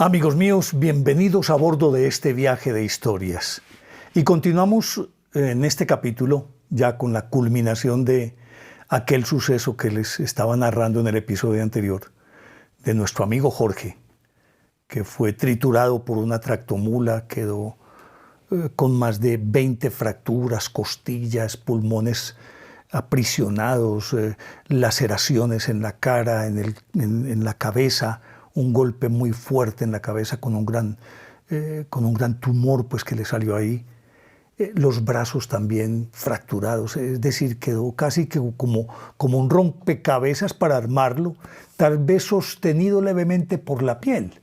Amigos míos, bienvenidos a bordo de este viaje de historias. Y continuamos en este capítulo ya con la culminación de aquel suceso que les estaba narrando en el episodio anterior, de nuestro amigo Jorge, que fue triturado por una tractomula, quedó con más de 20 fracturas, costillas, pulmones aprisionados, laceraciones en la cara, en la cabeza, un golpe muy fuerte en la cabeza con un gran tumor pues, que le salió ahí. Los brazos también fracturados, es decir, quedó casi que como un rompecabezas para armarlo, tal vez sostenido levemente por la piel.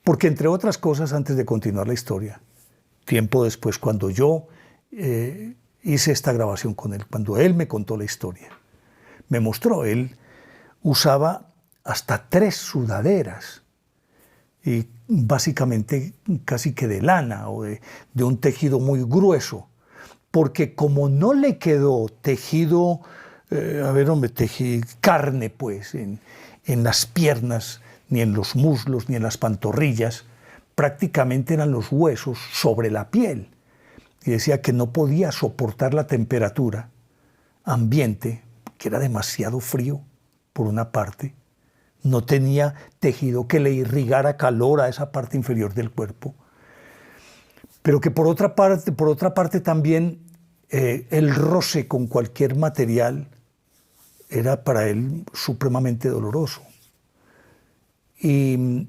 Porque entre otras cosas, antes de continuar la historia, tiempo después, cuando yo hice esta grabación con él, cuando él me contó la historia, me mostró, él usaba hasta 3 sudaderas, y básicamente casi que de lana o de un tejido muy grueso, porque como no le quedó tejido, carne pues en las piernas, ni en los muslos, ni en las pantorrillas, prácticamente eran los huesos sobre la piel. Y decía que no podía soportar la temperatura ambiente, que era demasiado frío por una parte. No tenía tejido que le irrigara calor a esa parte inferior del cuerpo. Pero que por otra parte también el roce con cualquier material era para él supremamente doloroso. Y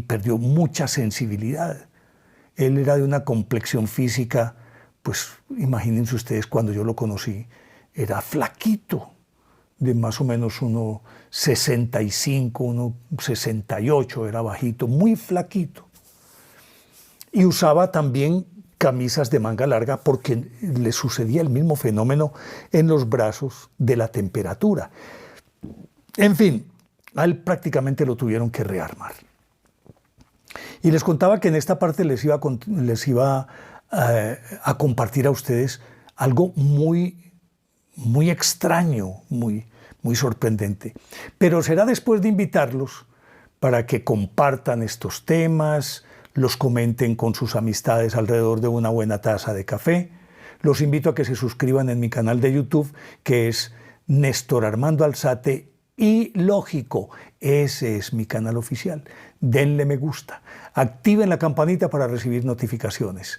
perdió mucha sensibilidad. Él era de una complexión física, pues imagínense ustedes, cuando yo lo conocí, era flaquito, de más o menos 1,65, 1,68, era bajito, muy flaquito. Y usaba también camisas de manga larga porque le sucedía el mismo fenómeno en los brazos de la temperatura. En fin, a él prácticamente lo tuvieron que rearmar. Y les contaba que en esta parte les iba a compartir a ustedes algo muy extraño, muy sorprendente. Pero será después de invitarlos para que compartan estos temas, los comenten con sus amistades alrededor de una buena taza de café. Los invito a que se suscriban en mi canal de YouTube, que es Néstor Armando Alzate. Y lógico, ese es mi canal oficial. Denle me gusta, activen la campanita para recibir notificaciones.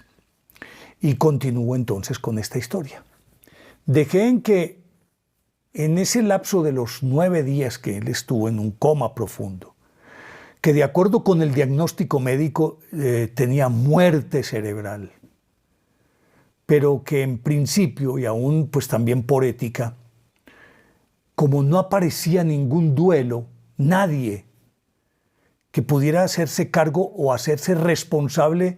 Y continúo entonces con esta historia. Dejé en que en ese lapso de los 9 días que él estuvo en un coma profundo, que de acuerdo con el diagnóstico médico tenía muerte cerebral, pero que en principio, y aún pues también por ética, como no aparecía ningún duelo, nadie que pudiera hacerse cargo o hacerse responsable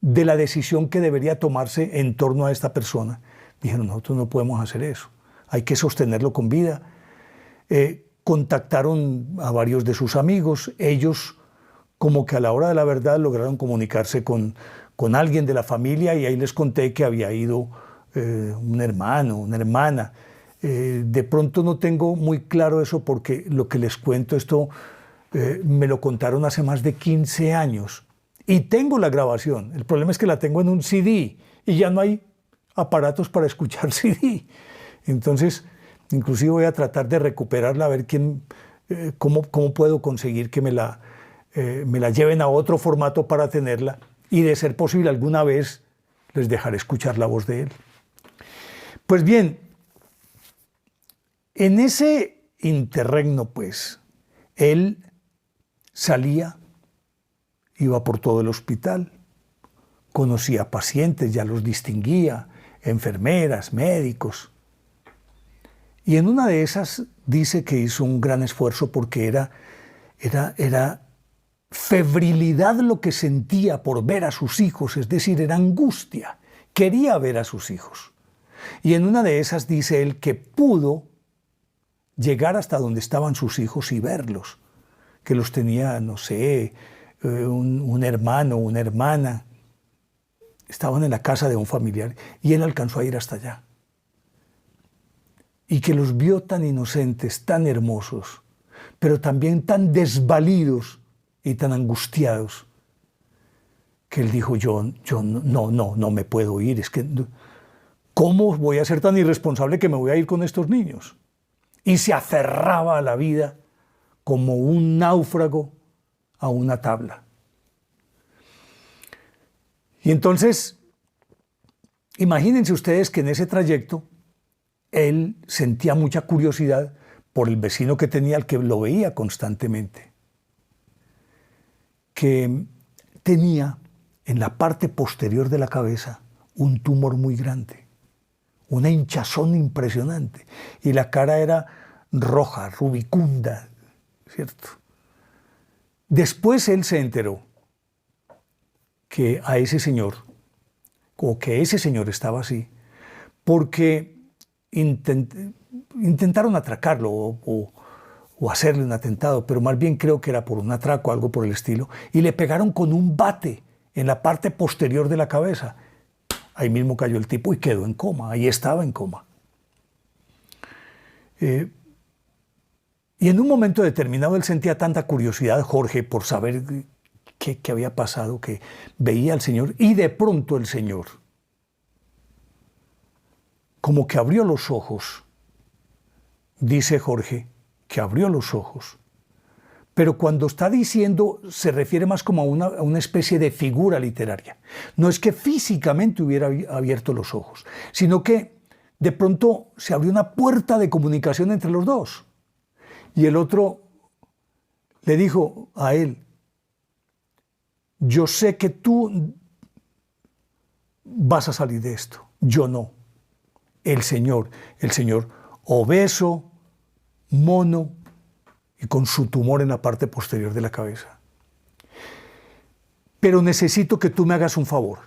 de la decisión que debería tomarse en torno a esta persona, dijeron, nosotros no podemos hacer eso, hay que sostenerlo con vida. Contactaron a varios de sus amigos, ellos como que a la hora de la verdad lograron comunicarse con alguien de la familia, y ahí les conté que había ido un hermano, una hermana. De pronto no tengo muy claro eso porque lo que les cuento, esto me lo contaron hace más de 15 años y tengo la grabación. El problema es que la tengo en un CD y ya no hay aparatos para escuchar CD. Entonces, inclusive voy a tratar de recuperarla, a ver cómo puedo conseguir que me la lleven a otro formato para tenerla, y de ser posible alguna vez les dejaré escuchar la voz de él. Pues bien, en ese interregno, pues, él salía, iba por todo el hospital, conocía pacientes, ya los distinguía, enfermeras, médicos. Y en una de esas dice que hizo un gran esfuerzo porque era febrilidad lo que sentía por ver a sus hijos, es decir, era angustia, quería ver a sus hijos. Y en una de esas dice él que pudo llegar hasta donde estaban sus hijos y verlos, que los tenía, no sé, un hermano, una hermana, estaban en la casa de un familiar y él alcanzó a ir hasta allá. Y que los vio tan inocentes, tan hermosos, pero también tan desvalidos y tan angustiados, que él dijo, yo no me puedo ir, es que, ¿cómo voy a ser tan irresponsable que me voy a ir con estos niños? Y se aferraba a la vida como un náufrago a una tabla. Y entonces, imagínense ustedes que en ese trayecto él sentía mucha curiosidad por el vecino que tenía, al que lo veía constantemente, que tenía en la parte posterior de la cabeza un tumor muy grande, una hinchazón impresionante, y la cara era roja, rubicunda, ¿cierto? Después él se enteró que a ese señor, o que ese señor estaba así, porque intentaron atracarlo o hacerle un atentado, pero más bien creo que era por un atraco o algo por el estilo, y le pegaron con un bate en la parte posterior de la cabeza. Ahí mismo cayó el tipo y quedó en coma, ahí estaba en coma. Y en un momento determinado él sentía tanta curiosidad, Jorge, por saber qué había pasado, que veía al Señor, y de pronto el Señor como que abrió los ojos. Dice Jorge que abrió los ojos, pero cuando está diciendo se refiere más como a una especie de figura literaria. No es que físicamente hubiera abierto los ojos, sino que de pronto se abrió una puerta de comunicación entre los dos. Y el otro le dijo a él, yo sé que tú vas a salir de esto, yo no. El Señor obeso, mono y con su tumor en la parte posterior de la cabeza. Pero necesito que tú me hagas un favor,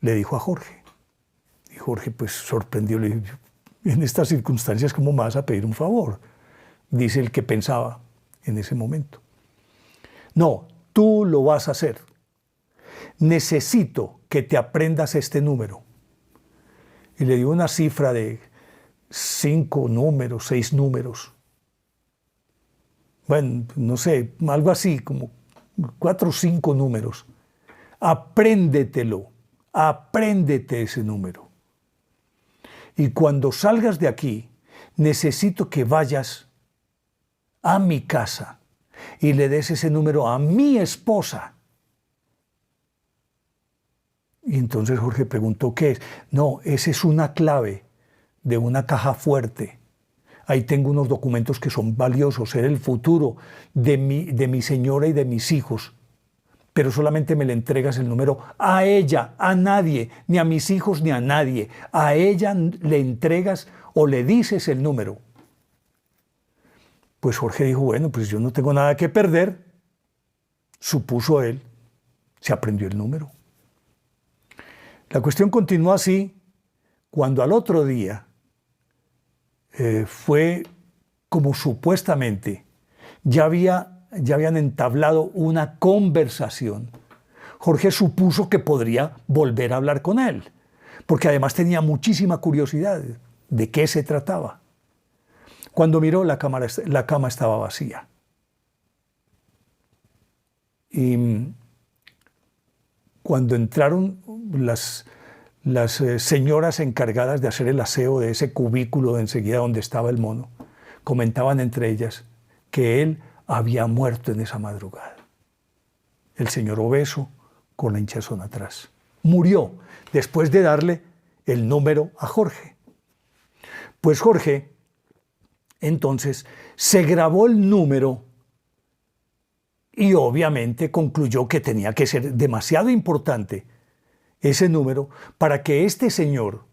le dijo a Jorge. Y Jorge, pues sorprendió, le dijo, en estas circunstancias, ¿cómo me vas a pedir un favor? Dice el que pensaba en ese momento. No, tú lo vas a hacer. Necesito que te aprendas este número. Y le dio una cifra de 5 números, 6 números. Bueno, no sé, algo así, como 4 o 5 números. Apréndetelo, apréndete ese número. Y cuando salgas de aquí, necesito que vayas a mi casa y le des ese número a mi esposa. Y entonces Jorge preguntó, ¿qué es? No, esa es una clave de una caja fuerte. Ahí tengo unos documentos que son valiosos, era el futuro de mi señora y de mis hijos. Pero solamente me le entregas el número a ella, a nadie, ni a mis hijos ni a nadie. A ella le entregas o le dices el número. Pues Jorge dijo, bueno, pues yo no tengo nada que perder. Supuso él, se aprendió el número. La cuestión continuó así cuando al otro día fue como supuestamente ya habían entablado una conversación. Jorge supuso que podría volver a hablar con él, porque además tenía muchísima curiosidad de qué se trataba. Cuando miró, la cama estaba vacía. Y cuando entraron las señoras encargadas de hacer el aseo de ese cubículo de enseguida donde estaba el mono, comentaban entre ellas que él había muerto en esa madrugada. El señor obeso con la hinchazón atrás. Murió después de darle el número a Jorge. Pues Jorge, entonces, se grabó el número y obviamente concluyó que tenía que ser demasiado importante ese número para que este señor,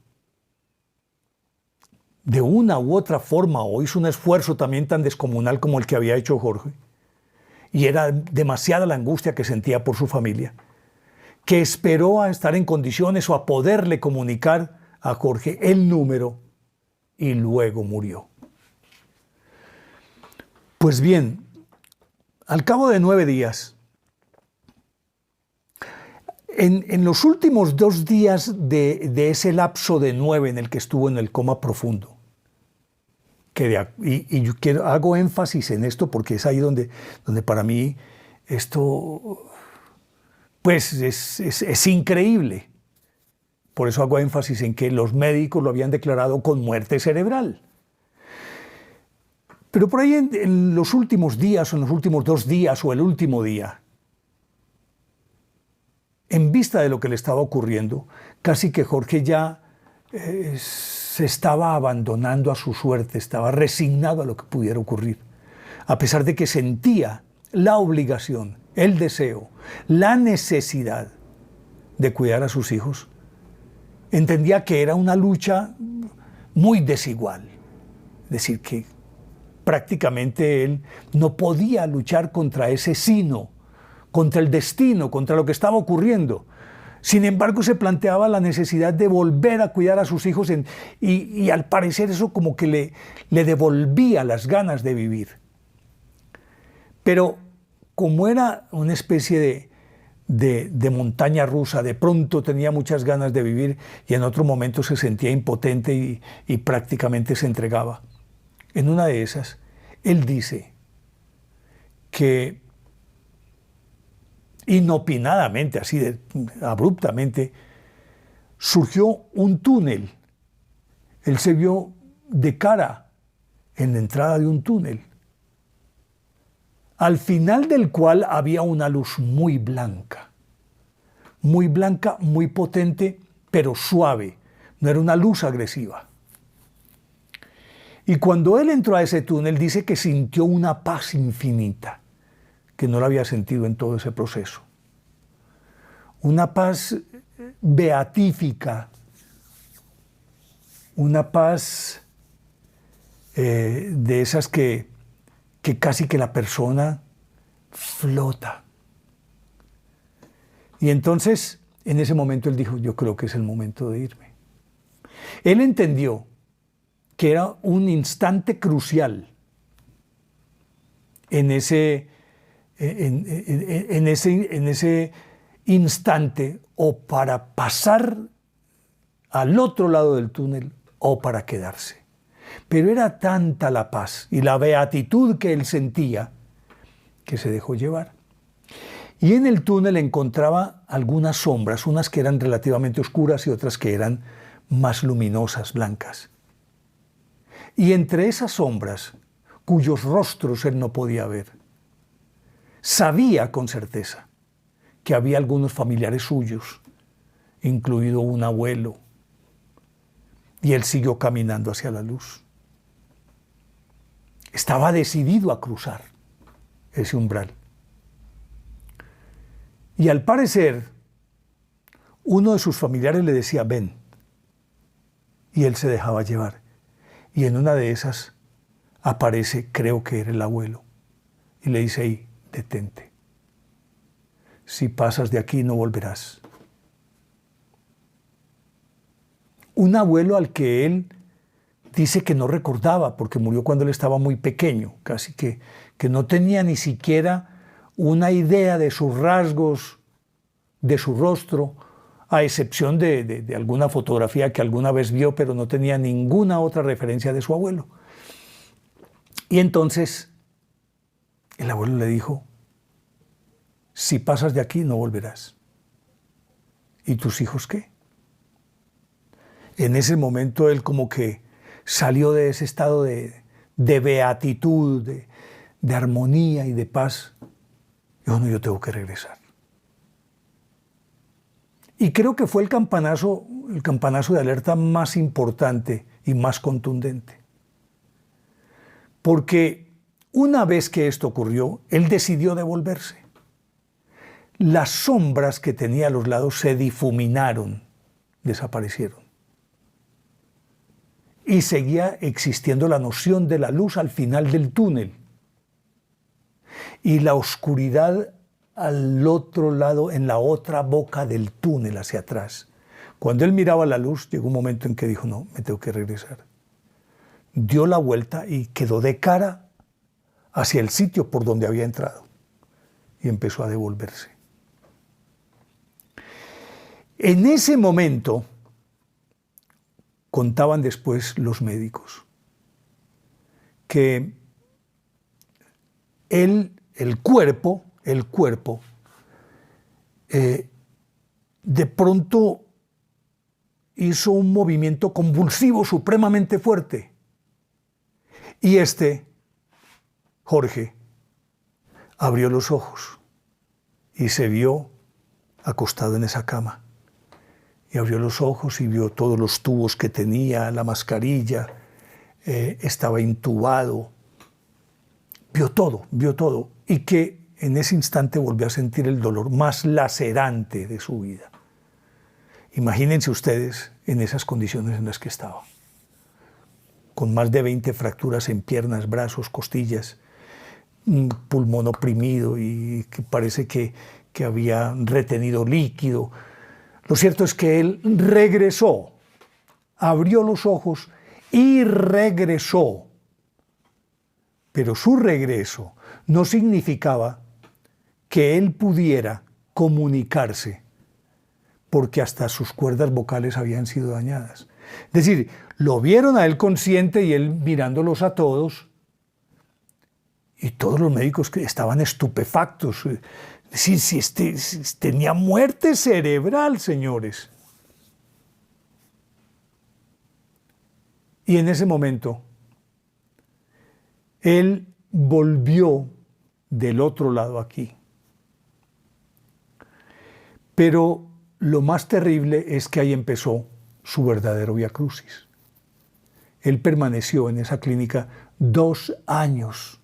de una u otra forma, o hizo un esfuerzo también tan descomunal como el que había hecho Jorge, y era demasiada la angustia que sentía por su familia, que esperó a estar en condiciones o a poderle comunicar a Jorge el número y luego murió. Pues bien, al cabo de 9 días, en los últimos 2 días de ese lapso de 9 en el que estuvo en el coma profundo, y yo hago énfasis en esto porque es ahí donde para mí esto pues es increíble. Por eso hago énfasis en que los médicos lo habían declarado con muerte cerebral. Pero por ahí en los últimos días, o en los últimos 2 días, o el último día, en vista de lo que le estaba ocurriendo, casi que Jorge ya se estaba abandonando a su suerte, estaba resignado a lo que pudiera ocurrir, a pesar de que sentía la obligación, el deseo, la necesidad de cuidar a sus hijos. Entendía que era una lucha muy desigual, es decir, que prácticamente él no podía luchar contra ese sino, contra el destino, contra lo que estaba ocurriendo. Sin embargo, se planteaba la necesidad de volver a cuidar a sus hijos y al parecer eso como que le devolvía las ganas de vivir. Pero como era una especie de montaña rusa, de pronto tenía muchas ganas de vivir y en otro momento se sentía impotente y prácticamente se entregaba. En una de esas, él dice que inopinadamente, abruptamente, surgió un túnel. Él se vio de cara en la entrada de un túnel, al final del cual había una luz muy blanca, muy potente, pero suave. No era una luz agresiva. Y cuando él entró a ese túnel, dice que sintió una paz infinita, que no la había sentido en todo ese proceso. Una paz beatífica, una paz de esas que casi que la persona flota. Y entonces, en ese momento él dijo, yo creo que es el momento de irme. Él entendió que era un instante crucial en ese instante, o para pasar al otro lado del túnel o para quedarse. Pero era tanta la paz y la beatitud que él sentía que se dejó llevar. Y en el túnel encontraba algunas sombras, unas que eran relativamente oscuras y otras que eran más luminosas, blancas. Y entre esas sombras, cuyos rostros él no podía ver, sabía con certeza que había algunos familiares suyos, incluido un abuelo, y él siguió caminando hacia la luz. Estaba decidido a cruzar ese umbral. Y al parecer, uno de sus familiares le decía, ven, y él se dejaba llevar. Y en una de esas aparece, creo que era el abuelo, y le dice ahí, detente. Si pasas de aquí no volverás. Un abuelo al que él dice que no recordaba porque murió cuando él estaba muy pequeño, casi que no tenía ni siquiera una idea de sus rasgos, de su rostro, a excepción de alguna fotografía que alguna vez vio, pero no tenía ninguna otra referencia de su abuelo. Y entonces el abuelo le dijo, si pasas de aquí no volverás. ¿Y tus hijos qué? En ese momento él como que salió de ese estado de beatitud, de armonía y de paz. Dijo, no, yo tengo que regresar. Y creo que fue el campanazo de alerta más importante y más contundente. Porque una vez que esto ocurrió, él decidió devolverse. Las sombras que tenía a los lados se difuminaron, desaparecieron. Y seguía existiendo la noción de la luz al final del túnel. Y la oscuridad al otro lado, en la otra boca del túnel, hacia atrás. Cuando él miraba la luz, llegó un momento en que dijo, no, me tengo que regresar. Dio la vuelta y quedó de cara hacia el sitio por donde había entrado. Y empezó a devolverse. En ese momento, contaban después los médicos, que el cuerpo, de pronto hizo un movimiento convulsivo supremamente fuerte. Y Jorge, abrió los ojos y se vio acostado en esa cama. Y abrió los ojos y vio todos los tubos que tenía, la mascarilla, estaba intubado. Vio todo. Y que en ese instante volvió a sentir el dolor más lacerante de su vida. Imagínense ustedes en esas condiciones en las que estaba. Con más de 20 fracturas en piernas, brazos, costillas, un pulmón oprimido y que parece que había retenido líquido. Lo cierto es que él regresó, abrió los ojos y regresó. Pero su regreso no significaba que él pudiera comunicarse, porque hasta sus cuerdas vocales habían sido dañadas. Es decir, lo vieron a él consciente y él mirándolos a todos, y todos los médicos que estaban estupefactos. Es decir, si tenía muerte cerebral, señores. Y en ese momento, él volvió del otro lado aquí. Pero lo más terrible es que ahí empezó su verdadero vía crucis. Él permaneció en esa clínica 2 años,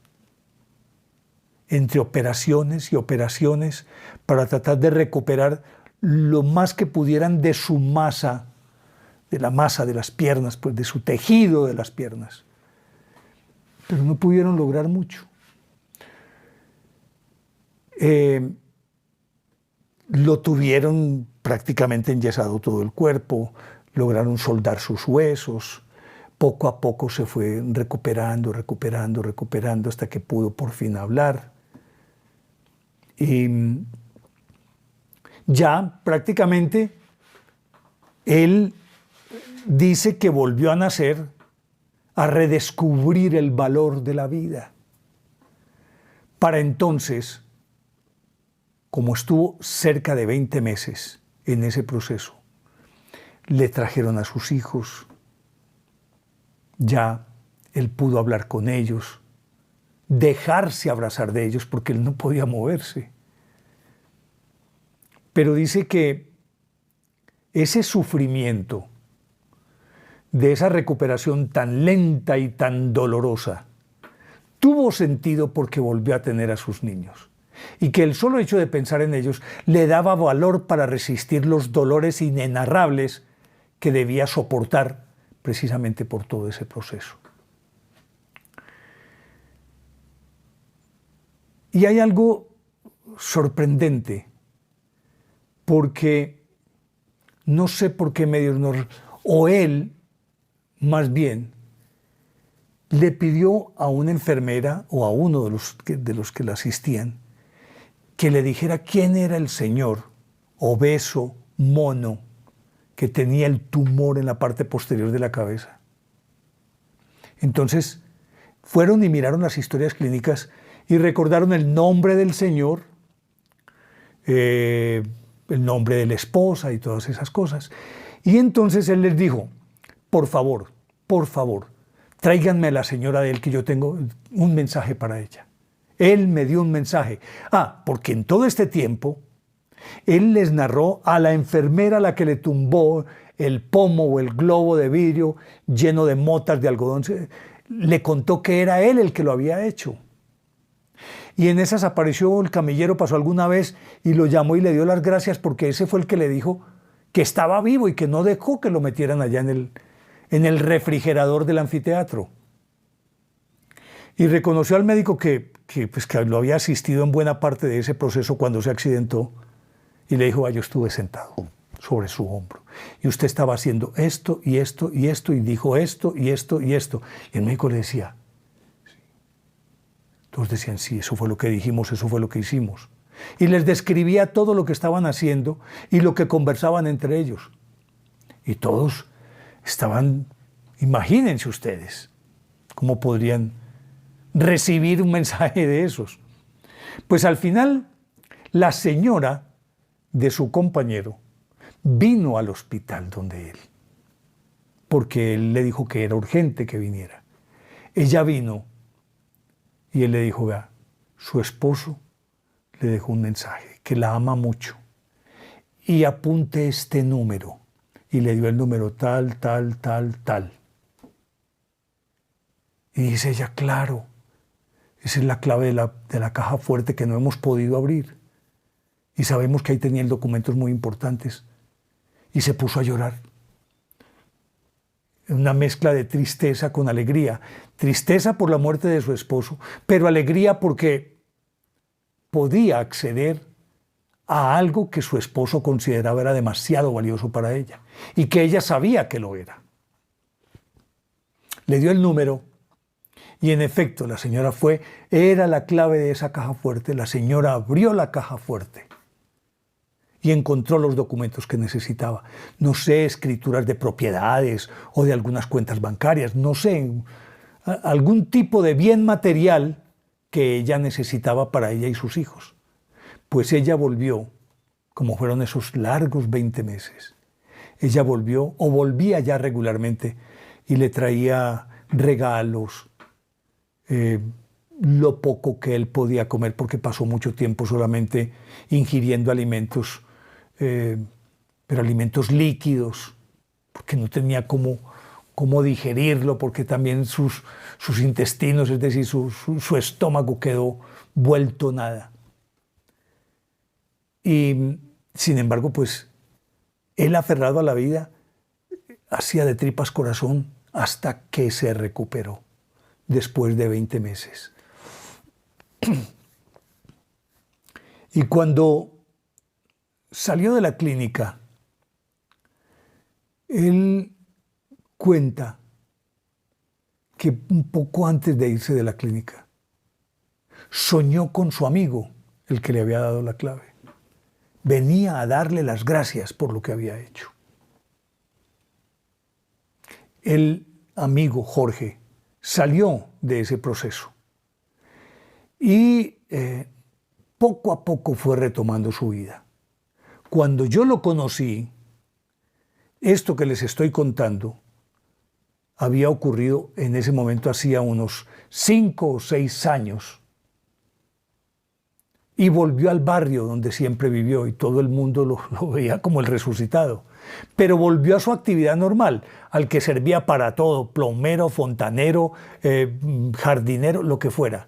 entre operaciones y operaciones, para tratar de recuperar lo más que pudieran de su masa, de la masa de las piernas, pues de su tejido de las piernas. Pero no pudieron lograr mucho. Lo tuvieron prácticamente enyesado todo el cuerpo, lograron soldar sus huesos, poco a poco se fue recuperando, hasta que pudo por fin hablar. Y ya prácticamente él dice que volvió a nacer, a redescubrir el valor de la vida. Para entonces, como estuvo cerca de 20 meses en ese proceso, le trajeron a sus hijos, ya él pudo hablar con ellos, dejarse abrazar de ellos porque él no podía moverse. Pero dice que ese sufrimiento de esa recuperación tan lenta y tan dolorosa tuvo sentido porque volvió a tener a sus niños, y que el solo hecho de pensar en ellos le daba valor para resistir los dolores inenarrables que debía soportar precisamente por todo ese proceso. Y hay algo sorprendente, porque no sé por qué medios o él, más bien, le pidió a una enfermera o a uno de los que la asistían que le dijera quién era el señor obeso, mono, que tenía el tumor en la parte posterior de la cabeza. Entonces fueron y miraron las historias clínicas y recordaron el nombre del señor, el nombre de la esposa y todas esas cosas. Y entonces él les dijo: por favor, tráiganme a la señora de él, que yo tengo un mensaje para ella. Él me dio un mensaje. Porque en todo este tiempo, él les narró a la enfermera a la que le tumbó el pomo o el globo de vidrio lleno de motas de algodón. Le contó que era él el que lo había hecho. Y en esas apareció el camillero, pasó alguna vez y lo llamó y le dio las gracias porque ese fue el que le dijo que estaba vivo y que no dejó que lo metieran allá en el refrigerador del anfiteatro. Y reconoció al médico que lo había asistido en buena parte de ese proceso cuando se accidentó, y le dijo: yo estuve sentado sobre su hombro y usted estaba haciendo esto y esto y esto, y dijo esto y esto y esto. Y el médico le decía: sí. Todos decían: sí, eso fue lo que dijimos, eso fue lo que hicimos. Y les describía todo lo que estaban haciendo y lo que conversaban entre ellos. Y todos estaban, imagínense ustedes, cómo podrían recibir un mensaje de esos. Pues al final, la señora de su compañero vino al hospital donde él, porque él le dijo que era urgente que viniera. Ella vino y él le dijo, vea, su esposo le dejó un mensaje, que la ama mucho, y apunte este número. Y le dio el número tal, tal, tal, tal. Y dice ella, claro, esa es la clave de la caja fuerte que no hemos podido abrir. Y sabemos que ahí tenían documentos muy importantes. Y se puso a llorar. Una mezcla de tristeza con alegría. Tristeza por la muerte de su esposo, pero alegría porque podía acceder a algo que su esposo consideraba era demasiado valioso para ella y que ella sabía que lo era. Le dio el número y en efecto la señora fue, era la clave de esa caja fuerte. La señora abrió la caja fuerte y encontró los documentos que necesitaba. No sé, escrituras de propiedades o de algunas cuentas bancarias, no sé, algún tipo de bien material que ella necesitaba para ella y sus hijos. Pues ella volvió, como fueron esos largos 20 meses, ella volvió o volvía ya regularmente y le traía regalos, lo poco que él podía comer porque pasó mucho tiempo solamente ingiriendo alimentos, pero alimentos líquidos, porque no tenía cómo digerirlo, porque también sus intestinos, es decir, su estómago quedó vuelto nada. Y sin embargo, pues él aferrado a la vida, hacía de tripas corazón hasta que se recuperó después de 20 meses. Y cuando salió de la clínica, él cuenta que un poco antes de irse de la clínica, soñó con su amigo, el que le había dado la clave. Venía a darle las gracias por lo que había hecho. El amigo Jorge salió de ese proceso y poco a poco fue retomando su vida. Cuando yo lo conocí, esto que les estoy contando había ocurrido en ese momento hacía unos 5 o 6 años. Y volvió al barrio donde siempre vivió y todo el mundo lo veía como el resucitado. Pero volvió a su actividad normal, al que servía para todo, plomero, fontanero, jardinero, lo que fuera.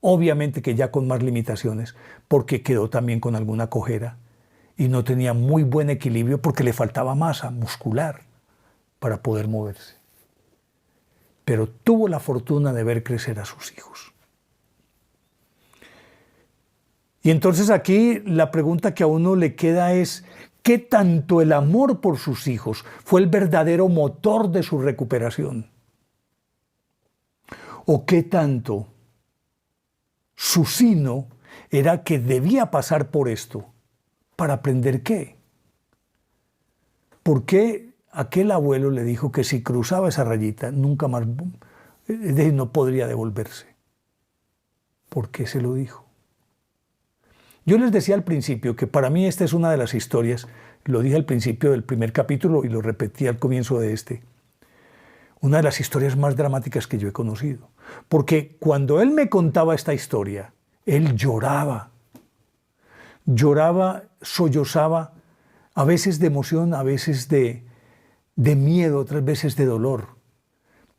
Obviamente que ya con más limitaciones, porque quedó también con alguna cojera y no tenía muy buen equilibrio porque le faltaba masa muscular para poder moverse. Pero tuvo la fortuna de ver crecer a sus hijos. Y entonces aquí la pregunta que a uno le queda es, ¿qué tanto el amor por sus hijos fue el verdadero motor de su recuperación? ¿O qué tanto su sino era que debía pasar por esto para aprender qué? ¿Por qué aquel abuelo le dijo que si cruzaba esa rayita nunca más, es decir, no podría devolverse? ¿Por qué se lo dijo? Yo les decía al principio que para mí esta es una de las historias, lo dije al principio del primer capítulo y lo repetí al comienzo de este, una de las historias más dramáticas que yo he conocido. Porque cuando él me contaba esta historia, él lloraba, sollozaba, a veces de emoción, a veces de miedo, otras veces de dolor.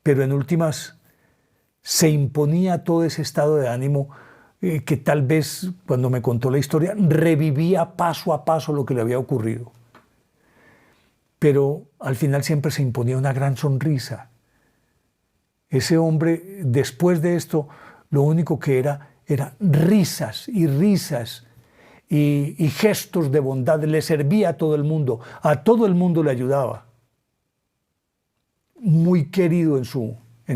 Pero en últimas se imponía todo ese estado de ánimo que tal vez cuando me contó la historia revivía paso a paso lo que le había ocurrido. Pero al final siempre se imponía una gran sonrisa. Ese hombre, después de esto, lo único que era risas y risas y gestos de bondad. Le servía a todo el mundo le ayudaba. Muy querido en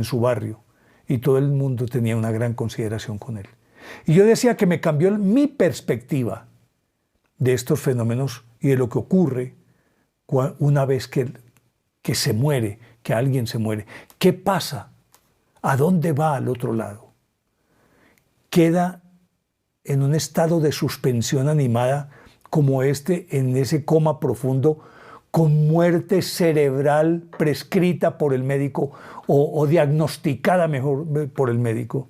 su barrio y todo el mundo tenía una gran consideración con él. Y yo decía que me cambió mi perspectiva de estos fenómenos y de lo que ocurre una vez que se muere, que alguien se muere. ¿Qué pasa? ¿A dónde va al otro lado? queda en un estado de suspensión animada como en ese coma profundo, con muerte cerebral prescrita por el médico o diagnosticada mejor por el médico,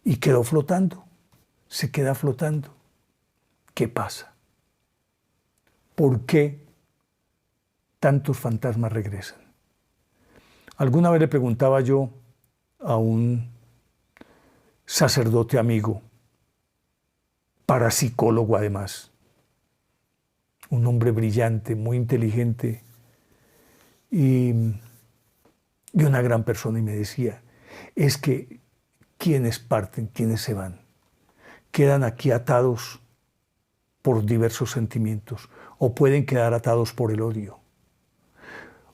y quedó flotando, se queda flotando. ¿Qué pasa? ¿Por qué tantos fantasmas regresan? Alguna vez le preguntaba yo a un sacerdote amigo, parapsicólogo además, un hombre brillante, muy inteligente y una gran persona, y me decía, es que quienes parten, quienes se van, quedan aquí atados por diversos sentimientos, o pueden quedar atados por el odio,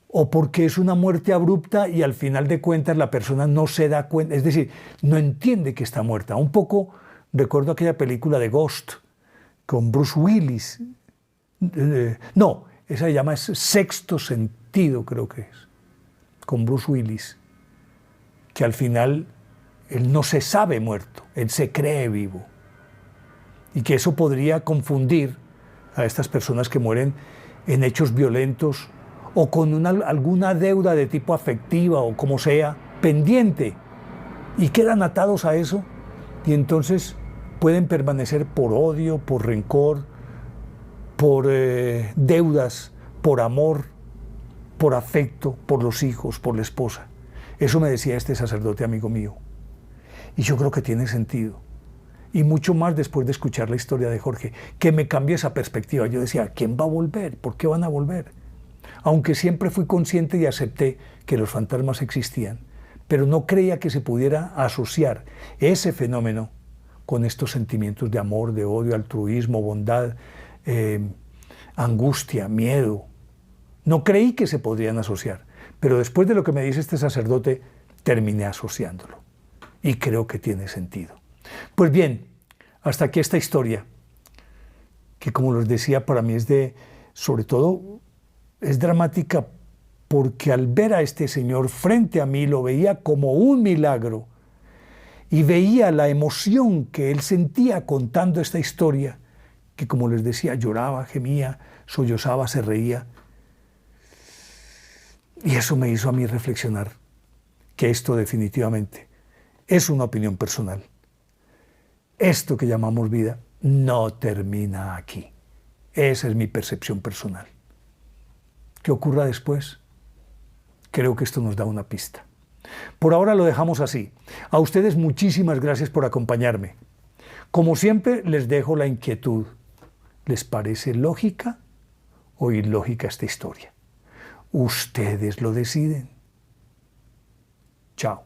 o porque es una muerte abrupta y al final de cuentas la persona no se da cuenta, es decir, no entiende que está muerta. Un poco recuerdo aquella película de Ghost con Bruce Willis. No, esa se llama Sexto Sentido, creo que es, con Bruce Willis, que al final él no se sabe muerto, él se cree vivo, y que eso podría confundir a estas personas que mueren en hechos violentos o con alguna deuda de tipo afectiva o como sea, pendiente, y quedan atados a eso, y entonces pueden permanecer por odio, por rencor, por deudas, por amor, por afecto, por los hijos, por la esposa. Eso me decía este sacerdote amigo mío. Y yo creo que tiene sentido. Y mucho más después de escuchar la historia de Jorge, que me cambió esa perspectiva. Yo decía, ¿quién va a volver? ¿Por qué van a volver? Aunque siempre fui consciente y acepté que los fantasmas existían, pero no creía que se pudiera asociar ese fenómeno con estos sentimientos de amor, de odio, altruismo, bondad, angustia, miedo. No creí que se podrían asociar, pero después de lo que me dice este sacerdote, terminé asociándolo. Y creo que tiene sentido. Pues bien, hasta aquí esta historia, que como les decía, para mí sobre todo, es dramática porque al ver a este señor frente a mí lo veía como un milagro y veía la emoción que él sentía contando esta historia, que como les decía, lloraba, gemía, sollozaba, se reía. Y eso me hizo a mí reflexionar que esto definitivamente es una opinión personal. Esto que llamamos vida no termina aquí. Esa es mi percepción personal. ¿Qué ocurra después? Creo que esto nos da una pista. Por ahora lo dejamos así. A ustedes muchísimas gracias por acompañarme. Como siempre, les dejo la inquietud. ¿Les parece lógica o ilógica esta historia? Ustedes lo deciden. Chao.